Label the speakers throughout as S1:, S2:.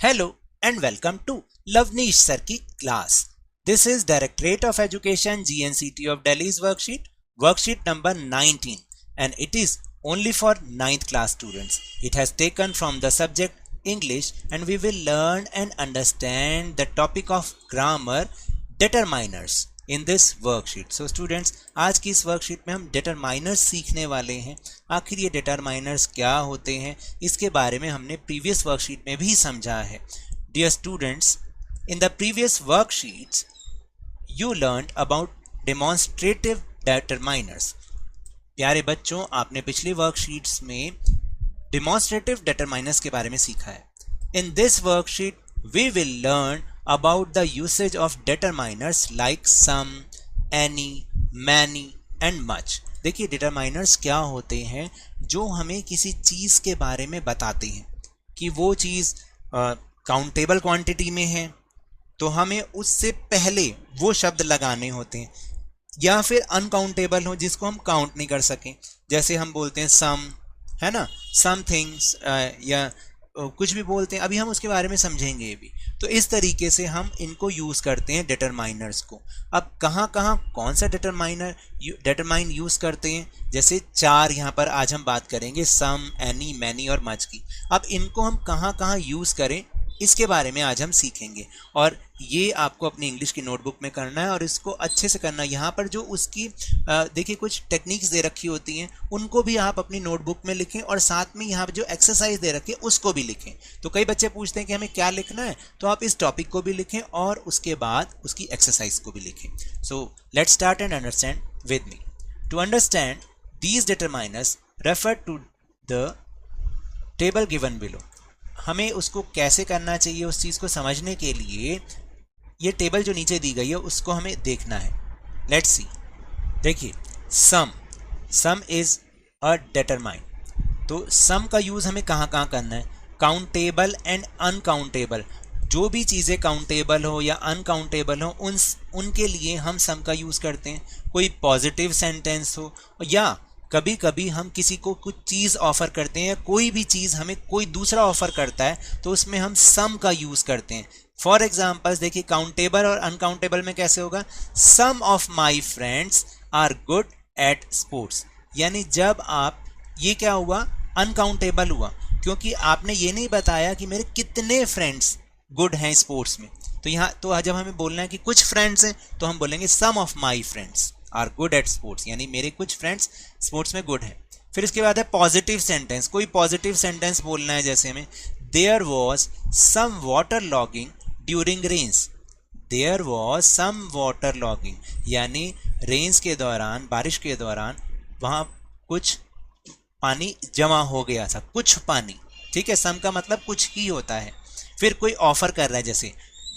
S1: Hello and welcome to Lavneesh Sir की class. This is Directorate of Education GNCT of Delhi's worksheet number 19, and it is only for 9th class students. It has taken from the subject English, and we will learn and understand the topic of grammar determiners in this worksheet. So students, आज की इस worksheet में हम determiners सीखने वाले हैं. आखिर ये determiners क्या होते हैं इसके बारे में हमने प्रीवियस वर्कशीट में भी समझा है. Dear students, in the previous worksheets you learned about demonstrative determiners. प्यारे बच्चों, आपने पिछली वर्कशीट्स में demonstrative determiners के बारे में सीखा है. In this worksheet we will learn about the usage of determiners like some, any, many and much. देखिए determiners क्या होते हैं जो हमें किसी चीज़ के बारे में बताते हैं कि वो चीज़ काउंटेबल क्वांटिटी में है तो हमें उससे पहले वो शब्द लगाने होते हैं, या फिर अनकाउंटेबल हो जिसको हम काउंट नहीं कर सकें. जैसे हम बोलते हैं सम, है ना, सम थिंग्स, या कुछ भी बोलते हैं, अभी हम उसके बारे में समझेंगे ये भी. तो इस तरीके से हम इनको यूज़ करते हैं डिटरमाइनर्स को. अब कहाँ कहाँ कौन सा डिटरमाइन यूज़ करते हैं, जैसे चार यहाँ पर आज हम बात करेंगे सम, एनी, मैनी और मच की. अब इनको हम कहाँ कहाँ यूज़ करें इसके बारे में आज हम सीखेंगे, और ये आपको अपनी इंग्लिश की नोटबुक में करना है और इसको अच्छे से करना है. यहाँ पर जो उसकी देखिए कुछ टेक्निक्स दे रखी होती हैं उनको भी आप अपनी नोटबुक में लिखें, और साथ में यहाँ पर जो एक्सरसाइज दे रखी है उसको भी लिखें. तो कई बच्चे पूछते हैं कि हमें क्या लिखना है, तो आप इस टॉपिक को भी लिखें और उसके बाद उसकी एक्सरसाइज को भी लिखें. So let's start and understand with me. To understand these determiners refer to the table given below. हमें उसको कैसे करना चाहिए, उस चीज़ को समझने के लिए ये टेबल जो नीचे दी गई है उसको हमें देखना है. Let's see. देखिए सम इज़ अ डिटरमाइन. तो सम का यूज़ हमें कहाँ कहाँ करना है, काउंटेबल एंड अनकाउंटेबल. जो भी चीज़ें काउंटेबल हो या अनकाउंटेबल हो उनके लिए हम सम का यूज़ करते हैं. कोई पॉजिटिव सेंटेंस हो, या कभी कभी हम किसी को कुछ चीज़ ऑफ़र करते हैं, या कोई भी चीज़ हमें कोई दूसरा ऑफ़र करता है तो उसमें हम सम का यूज़ करते हैं. फॉर एग्जाम्पल्स देखिए, काउंटेबल और अनकाउंटेबल में कैसे होगा, some of my friends are good at sports. यानी जब आप, ये क्या हुआ, अनकाउंटेबल हुआ, क्योंकि आपने ये नहीं बताया कि मेरे कितने फ्रेंड्स गुड हैं स्पोर्ट्स में. तो यहाँ तो जब हमें बोलना है कि कुछ फ्रेंड्स हैं तो हम बोलेंगे some of my friends are good at sports, यानी मेरे कुछ फ्रेंड्स स्पोर्ट्स में गुड हैं. फिर इसके बाद है पॉजिटिव सेंटेंस. कोई पॉजिटिव सेंटेंस बोलना है, जैसे हमें there was some water logging during rains. There was some water logging, यानी रेन्स के दौरान, बारिश के दौरान वहाँ कुछ पानी जमा हो गया था, कुछ पानी. ठीक है, सम का मतलब कुछ ही होता है. फिर कोई ऑफर कर रहा है, जैसे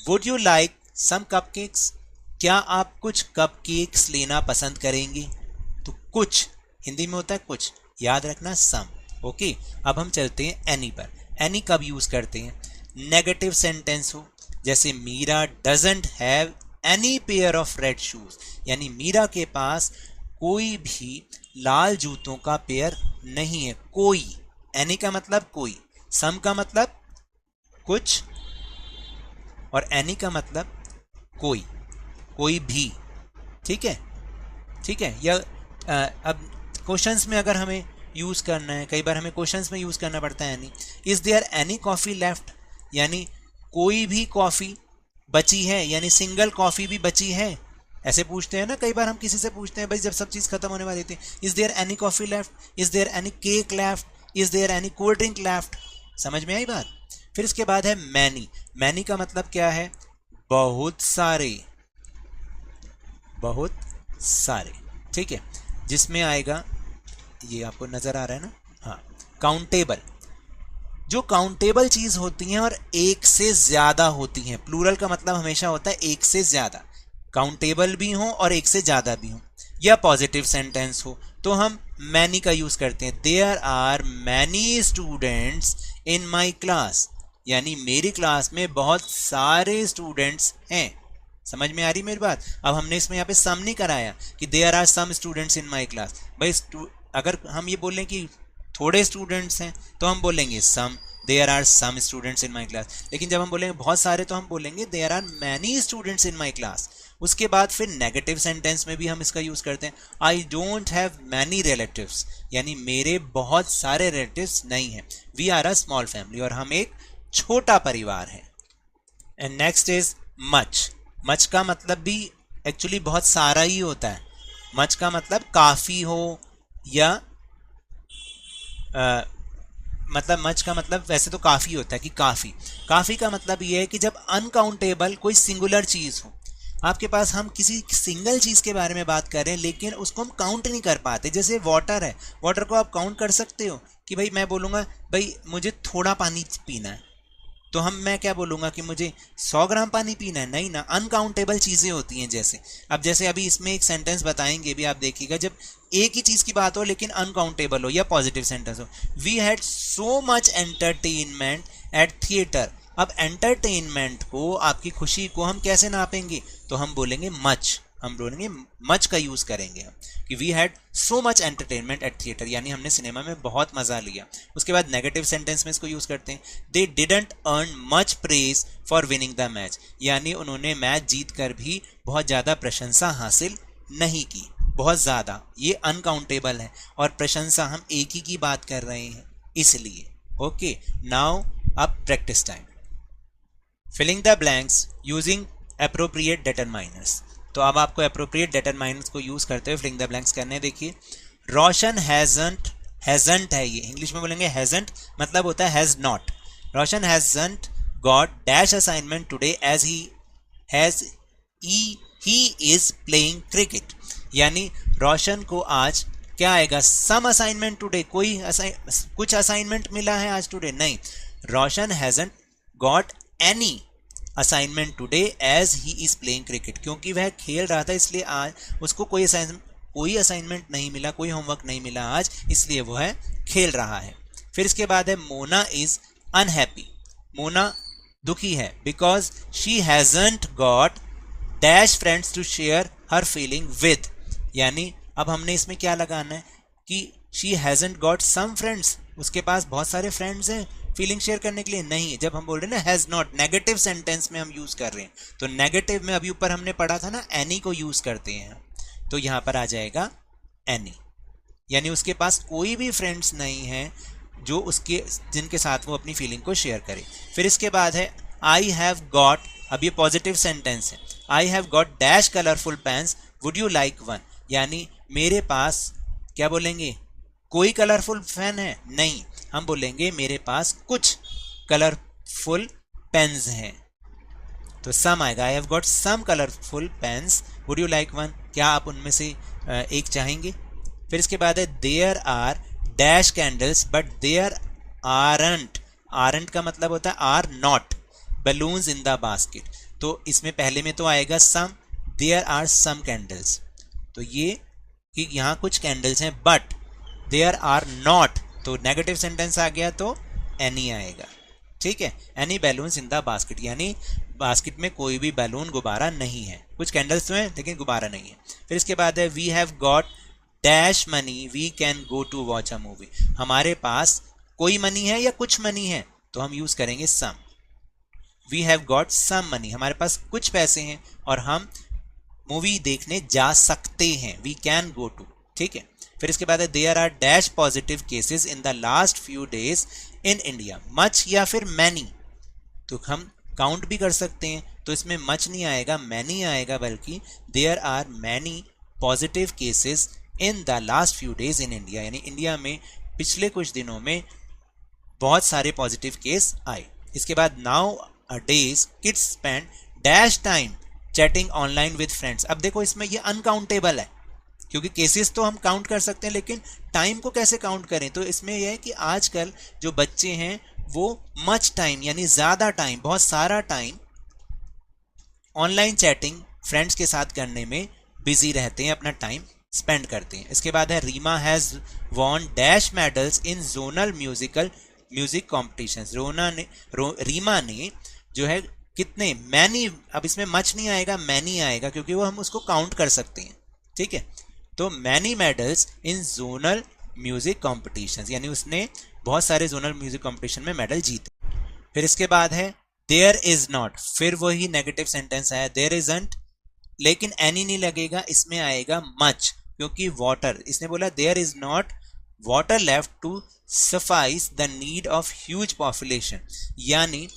S1: would you like some cupcakes. क्या आप कुछ कपकेक्स लेना पसंद करेंगे. तो कुछ हिंदी में होता है कुछ, याद रखना सम. ओके, अब हम चलते हैं एनी पर. एनी कब यूज़ करते हैं, नेगेटिव सेंटेंस हो, जैसे Meera doesn't have any pair of red shoes. यानी मीरा के पास कोई भी लाल जूतों का पेयर नहीं है. कोई, एनी का मतलब कोई, सम का मतलब कुछ, और एनी का मतलब कोई, कोई भी. ठीक है, ठीक है. या अब क्वेश्चंस में अगर हमें यूज़ करना है, कई बार हमें क्वेश्चंस में यूज़ करना पड़ता है any. Is there any coffee left, यानी कोई भी कॉफ़ी बची है, यानी सिंगल कॉफ़ी भी बची है. ऐसे पूछते हैं ना, कई बार हम किसी से पूछते हैं भाई जब सब चीज़ खत्म होने वाली थी, is there any coffee left, is there any cake left, is there any cold drink left. समझ में आई बात. फिर इसके बाद है मैनी. मैनी का मतलब क्या है, बहुत सारे, बहुत सारे. ठीक है, जिसमें आएगा, ये आपको नज़र आ रहा है ना, हाँ, काउंटेबल. जो काउंटेबल चीज़ होती हैं और एक से ज़्यादा होती हैं, प्लूरल का मतलब हमेशा होता है एक से ज़्यादा, काउंटेबल भी हों और एक से ज़्यादा भी हों, या पॉजिटिव सेंटेंस हो, तो हम मैनी का यूज़ करते हैं. There are many students in my class, यानी मेरी क्लास में बहुत सारे स्टूडेंट्स हैं. समझ में आ रही मेरी बात. अब हमने इसमें यहाँ पे सम नहीं कराया कि there are some students in my class. भाई अगर हम ये बोलें कि थोड़े स्टूडेंट्स हैं तो हम बोलेंगे some, there are some students in my class. लेकिन जब हम बोलेंगे बहुत सारे तो हम बोलेंगे there are many students in my class. उसके बाद फिर नेगेटिव सेंटेंस में भी हम इसका यूज करते हैं, I don't have many relatives, यानी मेरे बहुत सारे रिलेटिव्स नहीं हैं। We are a small family, और हम एक छोटा परिवार है। And next is much. Much का मतलब भी एक्चुअली बहुत सारा ही होता है। मच का मतलब काफ़ी हो, या मतलब मच का मतलब वैसे तो काफ़ी होता है कि काफ़ी। काफ़ी का मतलब ये है कि जब अनकाउंटेबल कोई सिंगुलर चीज़ हो आपके पास, हम किसी सिंगल चीज़ के बारे में बात कर रहे हैं लेकिन उसको हम काउंट नहीं कर पाते। जैसे वाटर है, वाटर को आप काउंट कर सकते हो कि भाई मैं बोलूँगा भाई मुझे थोड़ा पानी पीना है, तो मैं क्या बोलूँगा कि मुझे 100 ग्राम पानी पीना है? नहीं ना, अनकाउंटेबल चीज़ें होती हैं। जैसे अभी इसमें एक सेंटेंस बताएंगे भी, आप देखिएगा, जब एक ही चीज़ की बात हो लेकिन अनकाउंटेबल हो या पॉजिटिव सेंटेंस हो। We had so much entertainment at theatre. अब एंटरटेनमेंट को, आपकी खुशी को हम कैसे नापेंगे? तो हम बोलेंगे मच, हम बोलेंगे मच का यूज़ करेंगे हम, कि we had so much entertainment at theatre, यानी हमने सिनेमा में बहुत मज़ा लिया। उसके बाद नेगेटिव सेंटेंस में इसको यूज़ करते हैं, they didn't earn much praise for winning the match, यानी उन्होंने मैच जीत कर भी बहुत ज़्यादा प्रशंसा हासिल नहीं की, बहुत ज़्यादा। ये अनकाउंटेबल है, और प्रशंसा हम एक ही की बात कर रहे हैं इसलिए। ओके, नाउ अब practice time. Filling the blanks using appropriate determiners. तो अब आपको अप्रोप्रिएट डिटरमाइनर्स को यूज करते हुए फिलिंग द ब्लैंक्स करने। देखिए, रोशन हैजंट, हैजंट है ये, इंग्लिश में बोलेंगे हैजंट, मतलब होता है has not. Roshan hasn't got dash assignment today as he is playing cricket, यानी रोशन को आज क्या आएगा? सम असाइनमेंट टुडे, कुछ असाइनमेंट मिला है आज टुडे? नहीं, Roshan hasn't got any assignment today as he is playing cricket, क्योंकि वह खेल रहा था इसलिए आज उसको कोई असाइनमेंट नहीं मिला, कोई होमवर्क नहीं मिला आज, इसलिए वो है खेल रहा है। फिर इसके बाद है मोना इज अनहैप्पी, मोना दुखी है, because she hasn't got dash friends to share her feeling with, यानी अब हमने इसमें क्या लगाना है कि she hasn't got some friends, उसके पास बहुत सारे फ्रेंड्स हैं फीलिंग शेयर करने के लिए नहीं। जब हम बोल रहे हैं ना हैज नॉट, नेगेटिव सेंटेंस में हम यूज कर रहे हैं, तो नेगेटिव में अभी ऊपर हमने पढ़ा था ना एनी को यूज करते हैं, तो यहां पर आ जाएगा एनी, यानी उसके पास कोई भी फ्रेंड्स नहीं है जो जिनके साथ वो अपनी फीलिंग को शेयर करे। फिर इसके बाद है आई हैव गॉट, अब ये पॉजिटिव सेंटेंस है, I have got dash colourful pens would you like one, यानी मेरे पास क्या बोलेंगे? कोई कलरफुल पेन है? नहीं, हम बोलेंगे मेरे पास कुछ कलरफुल पेन्स हैं, तो सम आएगा, I have got some colourful pens would you like one, क्या आप उनमें से एक चाहेंगे? फिर इसके बाद है there are dash candles but there aren't, aren't का मतलब होता है are not balloons in the basket, तो इसमें पहले में तो आएगा some, there are some candles, तो ये कि यहाँ कुछ कैंडल्स हैं, बट देयर आर नॉट, तो नेगेटिव सेंटेंस आ गया तो एनी आएगा। ठीक है, any balloons in the basket, यानी बास्केट में कोई भी बैलून, गुब्बारा नहीं है, कुछ कैंडल्स तो हैं लेकिन गुब्बारा नहीं है। फिर इसके बाद है we have got dash money we can go to watch a movie, हमारे पास कोई मनी है या कुछ मनी है, तो हम यूज करेंगे some. We have got some money, हमारे पास कुछ पैसे हैं और हम मूवी देखने जा सकते हैं, वी कैन गो टू। ठीक है, फिर इसके बाद है there are dash positive cases in the last few days in India, much या फिर मैनी, तो हम काउंट भी कर सकते हैं, तो इसमें मच नहीं आएगा, मैनी आएगा, बल्कि there are many positive cases in the last few days in India, यानी इंडिया में पिछले कुछ दिनों में बहुत सारे पॉजिटिव केस आए। इसके बाद now a days kids spend dash time chatting online with friends, अब देखो इसमें ये अनकाउंटेबल है, क्योंकि केसेस तो हम काउंट कर सकते हैं लेकिन टाइम को कैसे काउंट करें, तो इसमें यह है कि आजकल जो बच्चे हैं वो मच टाइम यानी ज़्यादा टाइम, बहुत सारा टाइम ऑनलाइन चैटिंग फ्रेंड्स के साथ करने में बिजी रहते हैं, अपना टाइम स्पेंड करते हैं। इसके बाद है Reema has won dash medals in zonal music competitions, Reema ने जो है कितने, मैनी, अब इसमें मच नहीं आएगा मैनी आएगा, क्योंकि वो हम उसको काउंट कर सकते हैं। ठीक है, तो many medals in zonal music competitions, यानी उसने बहुत सारे जोनल म्यूजिक कंपटीशन में मेडल जीते। फिर इसके बाद है देयर इज नॉट, फिर वही नेगेटिव सेंटेंस है देयर इजंट, लेकिन एनी नहीं लगेगा, इसमें आएगा मच, क्योंकि वाटर, इसने बोला there is not water left to suffice the need of huge population, यानी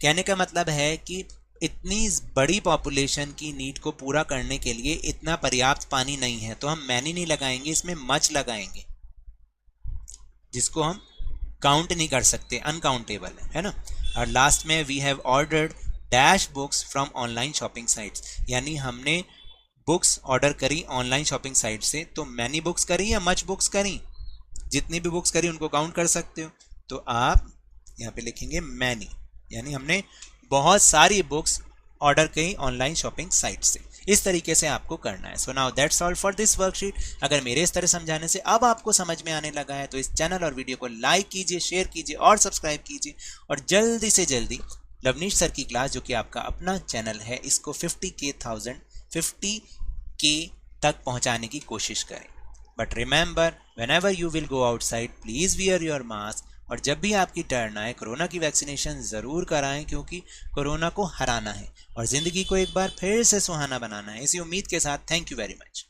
S1: कहने का मतलब है कि इतनी बड़ी पॉपुलेशन की नीड को पूरा करने के लिए इतना पर्याप्त पानी नहीं है, तो हम मैनी नहीं लगाएंगे, इसमें मच लगाएंगे, जिसको हम काउंट नहीं कर सकते, अनकाउंटेबल है ना। और लास्ट में we have ordered dash books from online shopping sites, यानी हमने बुक्स ऑर्डर करी ऑनलाइन शॉपिंग साइट से, तो मैनी बुक्स करी या मच बुक्स करी, जितनी भी बुक्स करी उनको काउंट कर सकते हो, तो आप यहाँ पे लिखेंगे मैनी, यानी हमने बहुत सारी बुक्स ऑर्डर करी ऑनलाइन शॉपिंग साइट से। इस तरीके से आपको करना है। So now that's all for this worksheet. अगर मेरे इस तरह समझाने से अब आपको समझ में आने लगा है तो इस चैनल और वीडियो को लाइक कीजिए, शेयर कीजिए और सब्सक्राइब कीजिए, और जल्दी से जल्दी लवनीश सर की क्लास, जो कि आपका अपना चैनल है, इसको 50K तक पहुंचाने की कोशिश करें। But remember, whenever you will go outside, please wear your mask, और जब भी आपकी टर्न आए कोरोना की वैक्सीनेशन ज़रूर कराएं, क्योंकि कोरोना को हराना है और ज़िंदगी को एक बार फिर से सुहाना बनाना है। इसी उम्मीद के साथ थैंक यू वेरी मच।